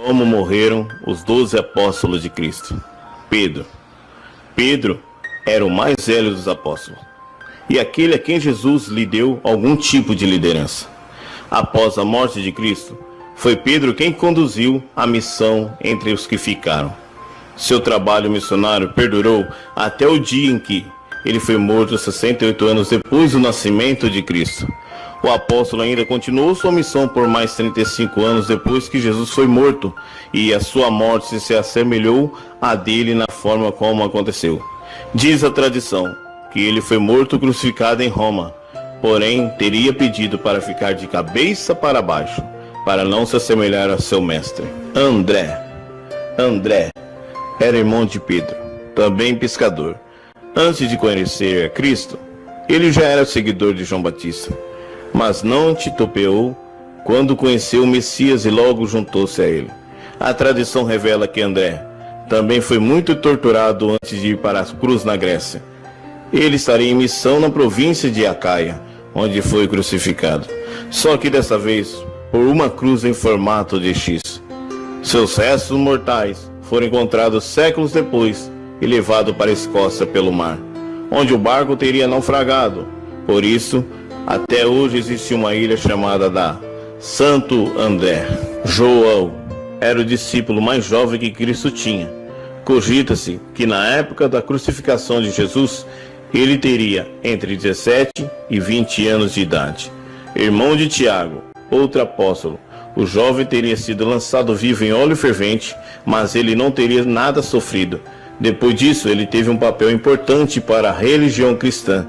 como morreram os 12 apóstolos de Cristo. Pedro era o mais velho dos apóstolos, e aquele a quem Jesus lhe deu algum tipo de liderança. Após a morte de Cristo, foi Pedro quem conduziu a missão entre os que ficaram. Seu trabalho missionário perdurou até o dia em que ele foi morto 68 anos depois do nascimento de Cristo. O apóstolo ainda continuou sua missão por mais 35 anos depois que Jesus foi morto, e a sua morte se assemelhou à dele na forma como aconteceu. Diz a tradição que ele foi morto crucificado em Roma, porém teria pedido para ficar de cabeça para baixo, para não se assemelhar a seu mestre. André era irmão de Pedro, também pescador. Antes de conhecer a Cristo, ele já era seguidor de João Batista, mas não titubeou quando conheceu o Messias e logo juntou-se a ele. A tradição revela que André também foi muito torturado antes de ir para a cruz na Grécia. Ele estaria em missão na província de Acaia, onde foi crucificado, só que dessa vez por uma cruz em formato de X. Seus restos mortais foram encontrados séculos depois e levados para a Escócia pelo mar, onde o barco teria naufragado. Por isso, até hoje existe uma ilha chamada da Santo André. João era o discípulo mais jovem que Cristo tinha. Cogita-se que na época da crucificação de Jesus, ele teria entre 17 e 20 anos de idade. Irmão de Tiago, outro apóstolo, o jovem teria sido lançado vivo em óleo fervente, mas ele não teria nada sofrido. Depois disso, ele teve um papel importante para a religião cristã.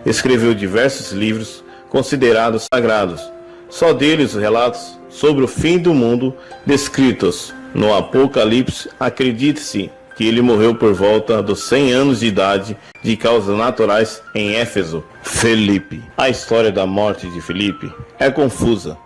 Escreveu diversos livros considerados sagrados. Só deles os relatos sobre o fim do mundo descritos no Apocalipse. Acredite-se que ele morreu por volta dos 100 anos de idade de causas naturais em Éfeso. Felipe. A história da morte de Felipe é confusa.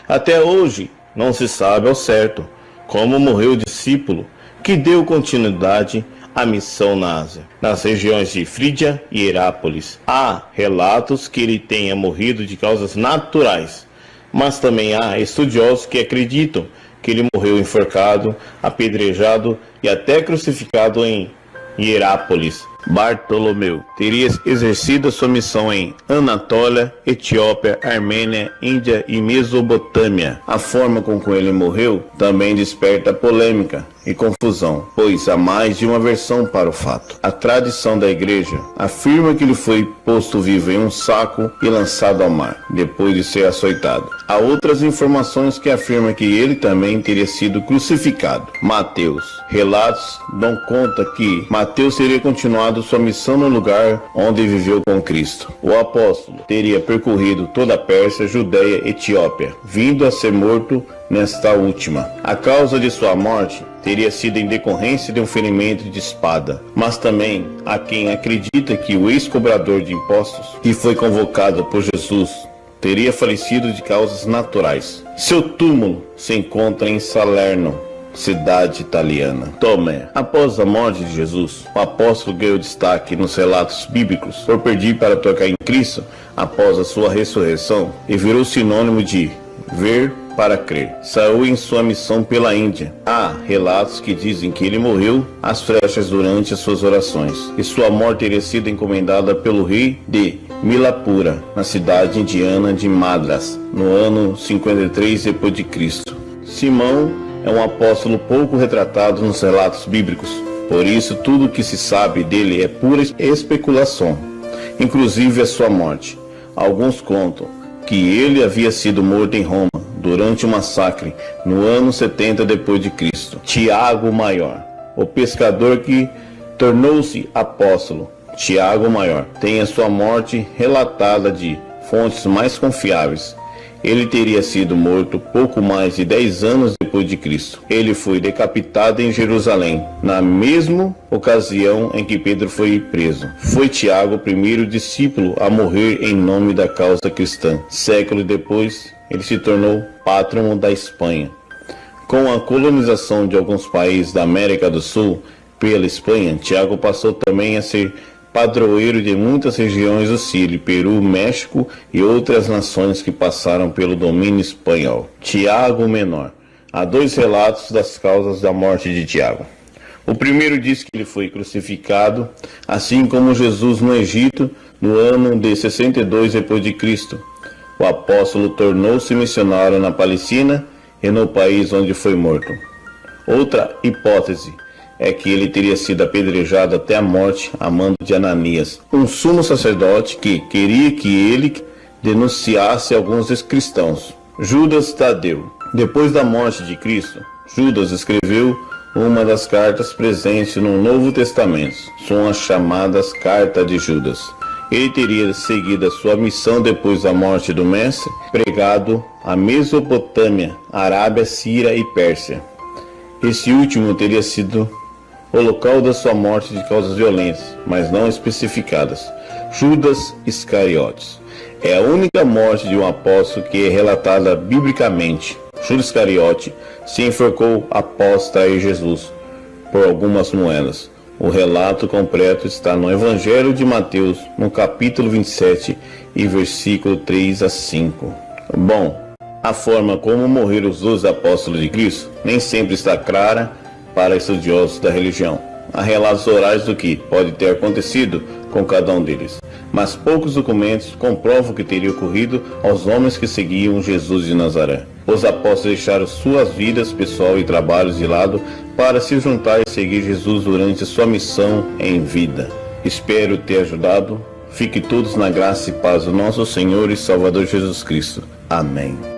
Até hoje não se sabe ao certo como morreu o discípulo que deu continuidade à missão na Ásia, nas regiões de Frígia e Herápolis. Há relatos que ele tenha morrido de causas naturais, mas também há estudiosos que acreditam que ele morreu enforcado, apedrejado e até crucificado em Herápolis. Bartolomeu teria exercido a sua missão em Anatólia, Etiópia, Armênia, Índia e Mesopotâmia. A forma com que ele morreu também desperta polêmica e confusão, pois há mais de uma versão para o fato. A tradição da igreja afirma que ele foi posto vivo em um saco e lançado ao mar, depois de ser açoitado. Há outras informações que afirmam que ele também teria sido crucificado. Mateus. Relatos dão conta que Mateus teria continuado sua missão no lugar onde viveu com Cristo. O apóstolo teria percorrido toda a Pérsia, Judéia e Etiópia, vindo a ser morto nesta última. A causa de sua morte teria sido em decorrência de um ferimento de espada, mas também há quem acredita que o ex-cobrador de impostos, que foi convocado por Jesus, teria falecido de causas naturais. Seu túmulo se encontra em Salerno, cidade italiana. Tomé. Após a morte de Jesus, o apóstolo ganhou destaque nos relatos bíblicos por pedir para tocar em Cristo após a sua ressurreição e virou sinônimo de ver para crer. Saiu em sua missão pela Índia. Há relatos que dizem que ele morreu às flechas durante as suas orações, e sua morte teria sido encomendada pelo rei de Milapura, na cidade indiana de Madras, no ano 53 depois de Cristo. Simão é um apóstolo pouco retratado nos relatos bíblicos, por isso tudo o que se sabe dele é pura especulação, inclusive a sua morte. Alguns contam que ele havia sido morto em Roma durante um massacre no ano 70 depois de Cristo. Tiago Maior, o pescador que tornou-se apóstolo. Tiago Maior tem a sua morte relatada de fontes mais confiáveis. Ele teria sido morto pouco mais de 10 anos depois de Cristo. Ele foi decapitado em Jerusalém, na mesma ocasião em que Pedro foi preso. Foi Tiago o primeiro discípulo a morrer em nome da causa cristã. Séculos depois, ele se tornou pátrono da Espanha. Com a colonização de alguns países da América do Sul pela Espanha, Tiago passou também a ser padroeiro de muitas regiões do Chile, Peru, México e outras nações que passaram pelo domínio espanhol. Tiago Menor. há dois relatos das causas da morte de Tiago. O primeiro diz que ele foi crucificado, assim como Jesus no Egito, no ano de 62 d.C. O apóstolo tornou-se missionário na Palestina e no país onde foi morto. Outra hipótese é que ele teria sido apedrejado até a morte a mando de Ananias, um sumo sacerdote que queria que ele denunciasse alguns dos cristãos. Judas Tadeu. Depois da morte de Cristo, Judas escreveu uma das cartas presentes no Novo Testamento. São as chamadas Cartas de Judas. Ele teria seguido a sua missão depois da morte do mestre, pregado a Mesopotâmia, Arábia, Síria e Pérsia. Esse último teria sido o local da sua morte de causas violentas, mas não especificadas. Judas Iscariotes é a única morte de um apóstolo que é relatada biblicamente. Judas Iscariote se enforcou após trair Jesus por algumas moedas. O relato completo está no Evangelho de Mateus, no capítulo 27 e versículo 3 a 5. Bom, a forma como morreram os 12 apóstolos de Cristo nem sempre está clara para estudiosos da religião. Há relatos orais do que pode ter acontecido com cada um deles, mas poucos documentos comprovam o que teria ocorrido aos homens que seguiam Jesus de Nazaré. Os apóstolos deixaram suas vidas pessoal e trabalhos de lado para se juntar e seguir Jesus durante sua missão em vida. Espero ter ajudado. Fique todos na graça e paz do nosso Senhor e Salvador Jesus Cristo. Amém.